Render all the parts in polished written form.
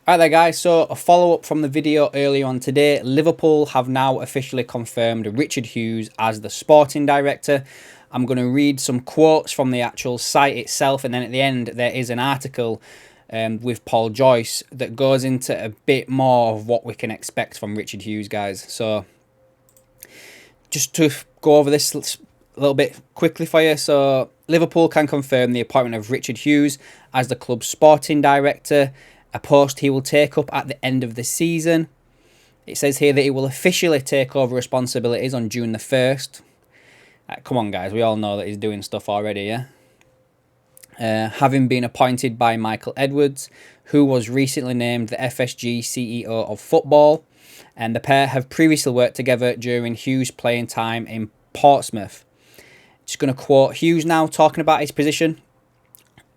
Alright there guys, so a follow-up from the video earlier on today. Liverpool have now officially confirmed Richard Hughes as the sporting director. I'm going to read some quotes from the actual site itself, and then at the end there is an article with Paul Joyce that goes into a bit more of what we can expect from Richard Hughes, guys. So just to go over this a little bit quickly for you. So Liverpool can confirm the appointment of Richard Hughes as the club's sporting director, a post he will take up at the end of the season. It says here that he will officially take over responsibilities on June the 1st. Come on, guys. We all know that he's doing stuff already, yeah? Having been appointed by Michael Edwards, who was recently named the FSG CEO of football. And the pair have previously worked together during Hughes' playing time in Portsmouth. Just going to quote Hughes now, talking about his position.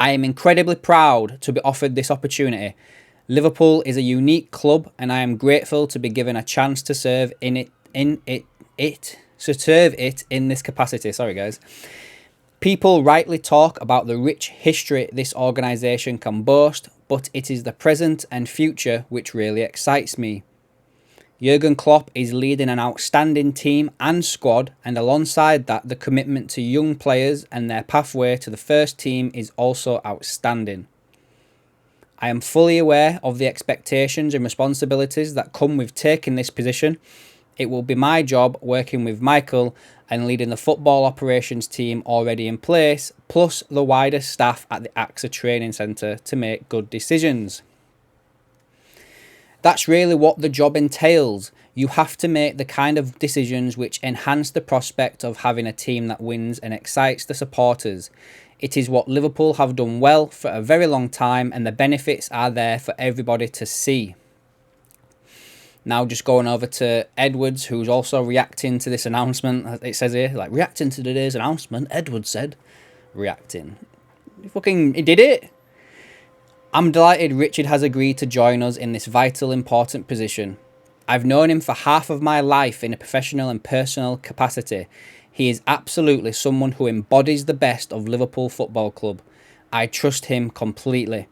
I am incredibly proud to be offered this opportunity. Liverpool is a unique club, and I am grateful to be given a chance to serve in this capacity. Sorry, guys. People rightly talk about the rich history this organisation can boast, but it is the present and future which really excites me. Jurgen Klopp is leading an outstanding team and squad, and alongside that, the commitment to young players and their pathway to the first team is also outstanding. I am fully aware of the expectations and responsibilities that come with taking this position. It will be my job working with Michael and leading the football operations team already in place, plus the wider staff at the AXA Training Centre to make good decisions. That's really what the job entails. You have to make the kind of decisions which enhance the prospect of having a team that wins and excites the supporters. It is what Liverpool have done well for a very long time, and the benefits are there for everybody to see. Now just going over to Edwards, who's also reacting to this announcement. It says here, like, reacting to today's announcement, Edwards said. Reacting. He did it. I'm delighted Richard has agreed to join us in this vital, important position. I've known him for half of my life in a professional and personal capacity. He is absolutely someone who embodies the best of Liverpool Football Club. I trust him completely.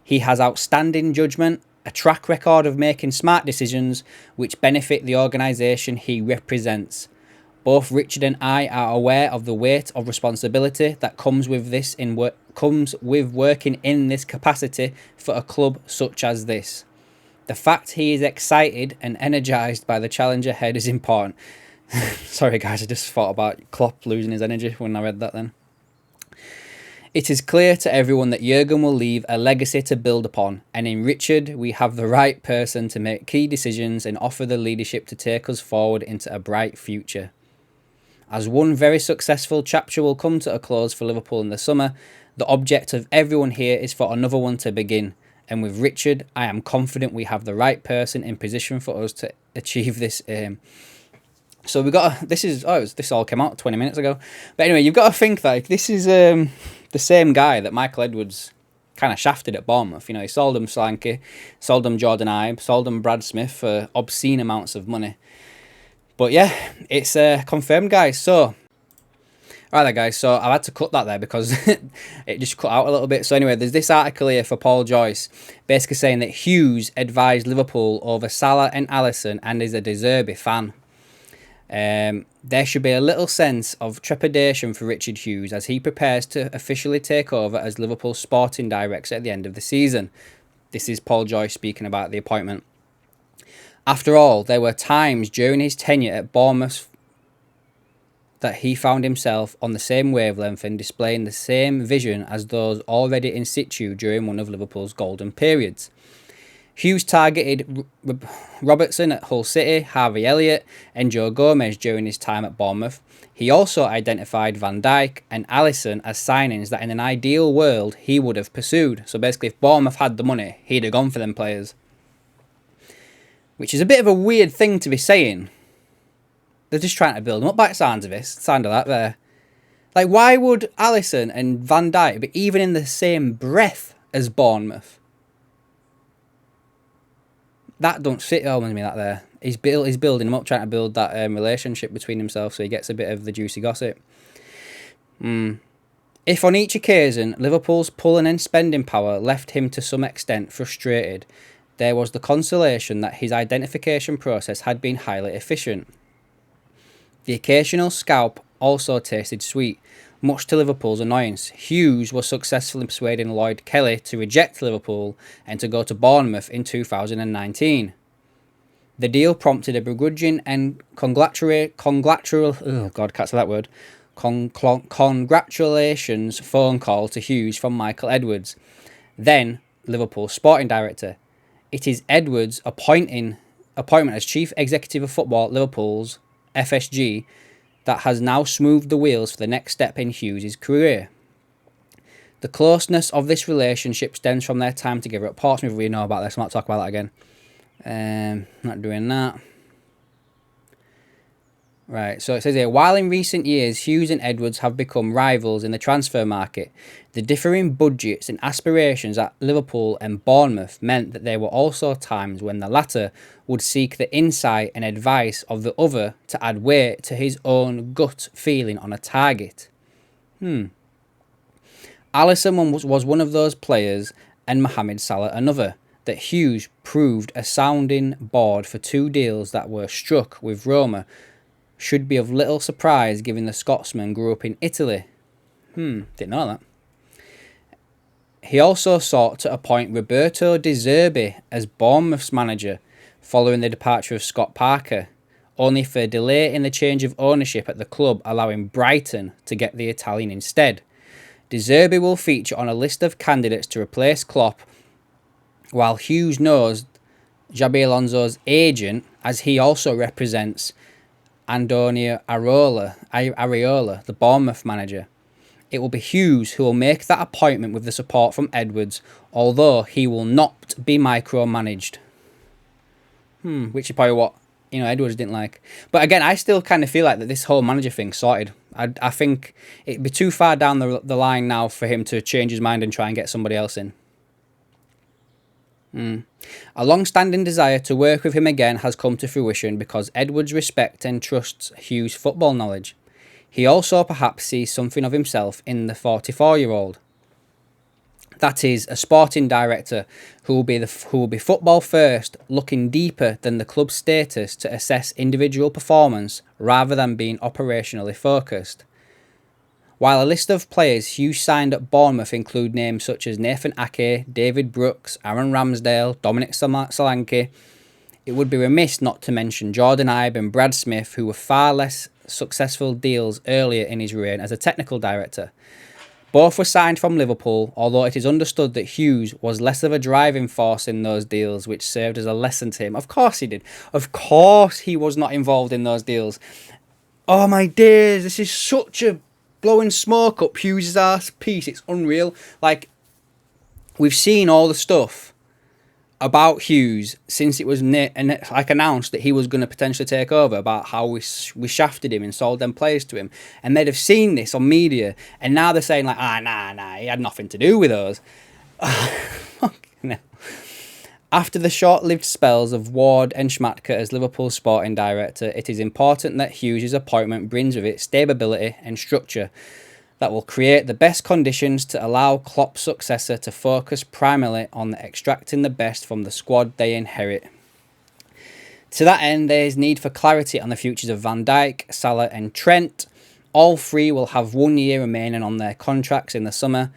He has outstanding judgment, a track record of making smart decisions which benefit the organisation he represents. Both Richard and I are aware of the weight of responsibility that comes with working in this capacity for a club such as this. The fact he is excited and energised by the challenge ahead is important. Sorry guys, I just thought about Klopp losing his energy when I read that then. It is clear to everyone that Jurgen will leave a legacy to build upon, and in Richard we have the right person to make key decisions and offer the leadership to take us forward into a bright future. As one very successful chapter will come to a close for Liverpool in the summer, the object of everyone here is for another one to begin. And with Richard, I am confident we have the right person in position for us to achieve this aim. So we got this all came out 20 minutes ago. But anyway, you've got to think that this is the same guy that Michael Edwards kind of shafted at Bournemouth. You know, he sold him Solanke, sold him Jordan Ibe, sold him Brad Smith for obscene amounts of money. But yeah, it's confirmed, guys. So, right there, guys. So I've had to cut that there because it just cut out a little bit. So anyway, there's this article here for Paul Joyce, basically saying that Hughes advised Liverpool over Salah and Alisson and is a De Zerbi fan. There should be a little sense of trepidation for Richard Hughes as he prepares to officially take over as Liverpool's sporting director at the end of the season. This is Paul Joyce speaking about the appointment. After all, there were times during his tenure at Bournemouth that he found himself on the same wavelength and displaying the same vision as those already in situ during one of Liverpool's golden periods. Hughes targeted Robertson at Hull City, Harvey Elliott and Joe Gomez during his time at Bournemouth. He also identified Van Dijk and Alisson as signings that in an ideal world he would have pursued. So basically, if Bournemouth had the money, he'd have gone for them players. Which is a bit of a weird thing to be saying. They're just trying to build them up by the sound of that there. Like, why would Alisson and Van Dijk be even in the same breath as Bournemouth? That don't sit well with me, that there. He's building them up, trying to build that relationship between himself so he gets a bit of the juicy gossip. If on each occasion Liverpool's pulling and spending power left him to some extent frustrated, there was the consolation that his identification process had been highly efficient. The occasional scalp also tasted sweet, much to Liverpool's annoyance. Hughes was successful in persuading Lloyd Kelly to reject Liverpool and to go to Bournemouth in 2019. The deal prompted a begrudging and congratulations phone call to Hughes from Michael Edwards, then Liverpool sporting director. It is Edwards' appointment as chief executive of football at Liverpool's FSG that has now smoothed the wheels for the next step in Hughes' career. The closeness of this relationship stems from their time together at Portsmouth. We know about this. I'm not talking about that again. Not doing that. Right, so it says here, while in recent years Hughes and Edwards have become rivals in the transfer market, the differing budgets and aspirations at Liverpool and Bournemouth meant that there were also times when the latter would seek the insight and advice of the other to add weight to his own gut feeling on a target. Alisson was one of those players and Mohamed Salah another, that Hughes proved a sounding board for two deals that were struck with Roma should be of little surprise given the Scotsman grew up in Italy. Didn't know that. He also sought to appoint Roberto De Zerbi as Bournemouth's manager following the departure of Scott Parker, only for a delay in the change of ownership at the club allowing Brighton to get the Italian instead. De Zerbi will feature on a list of candidates to replace Klopp, while Hughes knows Xabi Alonso's agent, as he also represents Antonio Areola, the Bournemouth manager. It will be Hughes who will make that appointment with the support from Edwards, although he will not be micromanaged. Which is probably what Edwards didn't like. But again, I still kind of feel like that this whole manager thing's sorted. I think it'd be too far down the line now for him to change his mind and try and get somebody else in. A long-standing desire to work with him again has come to fruition because Edwards respects and trusts Hughes' football knowledge. He also perhaps sees something of himself in the 44-year-old. That is, a sporting director who will be football first, looking deeper than the club's status to assess individual performance rather than being operationally focused. While a list of players Hughes signed at Bournemouth include names such as Nathan Ake, David Brooks, Aaron Ramsdale, Dominic Solanke, it would be remiss not to mention Jordan Ibe and Brad Smith, who were far less successful deals earlier in his reign as a technical director. Both were signed from Liverpool, although it is understood that Hughes was less of a driving force in those deals, which served as a lesson to him. Of course he did. Of course he was not involved in those deals. Oh my days, this is such a blowing smoke up Hughes' arse piece. It's unreal. Like, we've seen all the stuff about Hughes since it was announced that he was going to potentially take over, about how we shafted him and sold them players to him, and they'd have seen this on media, and now they're saying like, nah, he had nothing to do with those. No. After the short-lived spells of Ward and Schmadtke as Liverpool's sporting director, it is important that Hughes' appointment brings with it stability and structure that will create the best conditions to allow Klopp's successor to focus primarily on extracting the best from the squad they inherit. To that end, there is need for clarity on the futures of Van Dijk, Salah and Trent. All three will have 1 year remaining on their contracts in the summer,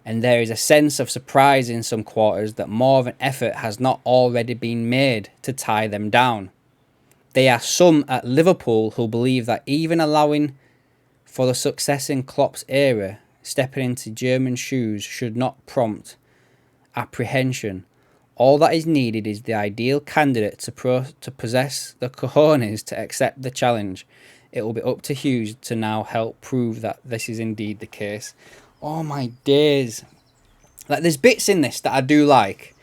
and there is a sense of surprise in some quarters that more of an effort has not already been made to tie them down. There are some at Liverpool who believe that even allowing for the success in Klopp's era, stepping into German shoes should not prompt apprehension. All that is needed is the ideal candidate to possess the cojones to accept the challenge. It will be up to Hughes to now help prove that this is indeed the case. Oh my days. Like, there's bits in this that I do like,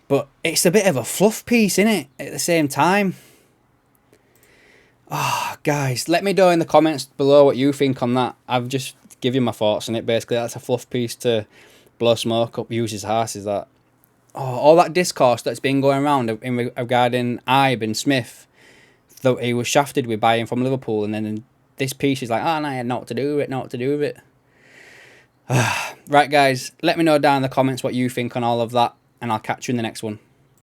but it's a bit of a fluff piece, innit? At the same time. Guys, let me know in the comments below what you think on that. I've just given you my thoughts on it. Basically, that's a fluff piece to blow smoke up Hughes' arse, is that. All that discourse that's been going around regarding Ibe and Smith, that he was shafted with buying from Liverpool, and then this piece is like, no, I had not to do with it. Right, guys, let me know down in the comments what you think on all of that, and I'll catch you in the next one.